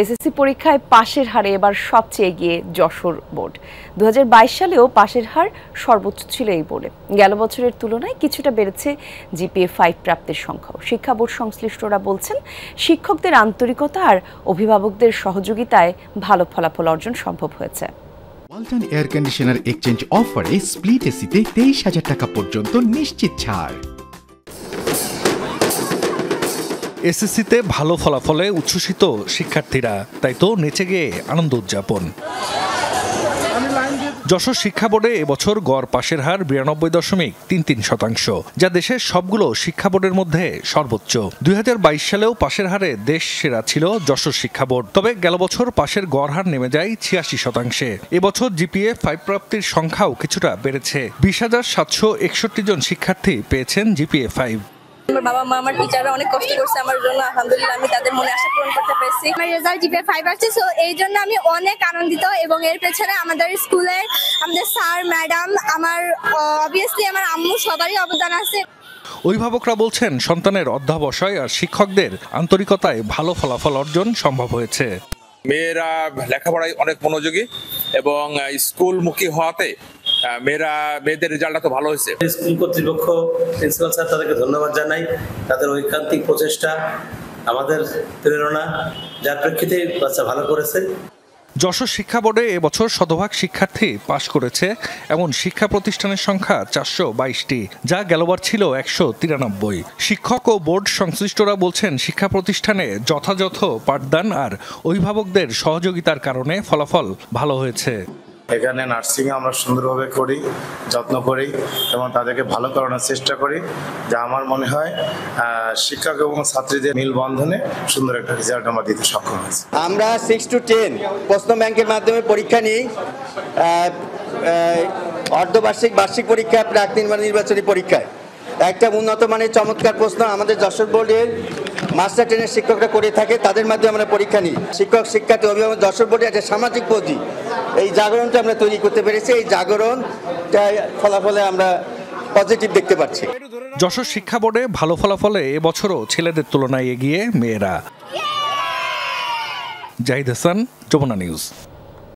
SSC পরীক্ষায় পাশের হারে এবার সবচেয়ে এগিয়ে যশোর বোর্ড। 2022 সালেও পাশের হার সর্বোচ্চ ছিল এই বোর্ডে। গেল বছরের তুলনায় কিছুটা বেড়েছে জিপিএ 5 প্রাপ্তির সংখ্যাও। শিক্ষা বোর্ড সংশ্লিষ্টরা বলছেন, শিক্ষকদের আন্তরিকতা আর অভিভাবকদের সহযোগিতায় ভালো ফলাফল অর্জন সম্ভব হয়েছে। ওয়ালটন এয়ার কন্ডিশনার এক্সচেঞ্জ অফারে স্প্লিট এসিতে 23,000 টাকা পর্যন্ত নিশ্চিত ছাড়। এসএসসিতে ভালো ফলাফলে উচ্ছ্বসিত শিক্ষার্থীরা, তাই তো নেচে গিয়ে আনন্দ উদযাপন। যশোর শিক্ষা বোর্ডে এবছর গড় পাশের হার 92.33%, যা দেশের সবগুলো শিক্ষা বোর্ডের মধ্যে সর্বোচ্চ। 2022 সালেও পাশের হারে দেশ সেরা ছিল যশোর শিক্ষা বোর্ড, তবে গেল বছর পাশের গড় হার নেমে যায় 86%। এবছর জিপিএ 5 প্রাপ্তির সংখ্যাও কিছুটা বেড়েছে। 20,761 জন শিক্ষার্থী পেয়েছেন জিপিএ 5। আমার বাবা মা আমার টিচাররা অনেক কষ্ট করছে আমার জন্য, আলহামদুলিল্লাহ আমি তাদের মনে আশা পূরণ করতে পেরেছি। আমার রেজাল্ট জিপিএ 5 আসছে, সো এই জন্য আমি অনেক আনন্দিত এবং এর পেছনে আমাদের স্কুলের আমাদের স্যার ম্যাডাম, আমার অবভিয়াসলি আমার আম্মু সবারই অবদান আছে। অভিভাবকরা বলছেন, সন্তানের অধ্যাবসায় আর শিক্ষকদের আন্তরিকতায় ভালো ফলাফল অর্জন সম্ভব হয়েছে। মেয়েরা লেখাপড়ায় অনেক মনোযোগী এবং স্কুলমুখী হওয়াতে মেয়েদের রেজাল্টটা তো ভালো হয়েছে। স্কুল কর্তৃপক্ষ, প্রিন্সিপাল স্যার, তাদেরকে ধন্যবাদ জানাই। তাদের ঐকান্তিক প্রচেষ্টা আমাদের প্রেরণা, যার প্রেক্ষিতে বাচ্চা ভালো করেছে। যশোর শিক্ষা বোর্ডে এবছর শতভাগ শিক্ষার্থী পাশ করেছে এমন শিক্ষা প্রতিষ্ঠানের সংখ্যা 422টি, যা গেলবার ছিল 193। শিক্ষক ও বোর্ড সংশ্লিষ্টরা বলছেন, শিক্ষা প্রতিষ্ঠানে যথাযথ পাঠদান আর অভিভাবকদের সহযোগিতার কারণে ফলাফল ভালো হয়েছে। এখানে নার্সিং আমরা সুন্দরভাবে করি, যত্ন করি এবং তাদেরকে ভালো করানোর চেষ্টা করি, যা আমার মনে হয় শিক্ষক এবং ছাত্রীদের মিলবন্ধনে সুন্দর একটা রেজাল্ট আমরা দিতে সক্ষম হয়েছি। আমরা 6 to 10 প্রশ্ন ব্যাংকের মাধ্যমে পরীক্ষা নিই। অর্ধবার্ষিক, বার্ষিক পরীক্ষা, প্রাক নির্বাচনী পরীক্ষায় একটা উন্নত মানের চমৎকার প্রশ্ন আমাদের যশোর বোর্ডের মাস্টার ট্রেনের শিক্ষকরা করে থাকে, তাদের মাধ্যমে আমরা পরীক্ষা নিই। শিক্ষক, শিক্ষার্থী, অভিভাবক, যশোর বোর্ডে একটা সামাজিক পদ্ধতি, এই জাগরণটা আমরা তৈরি করতে পেরেছি। এই জাগরণ ফলাফলে আমরা পজিটিভ দেখতে পাচ্ছি। যশোর শিক্ষা বোর্ডে ভালো ফলাফলে এবছরও ছেলেদের তুলনায় এগিয়ে মেয়েরা। জাহিদ হাসান, যমুনা নিউজ।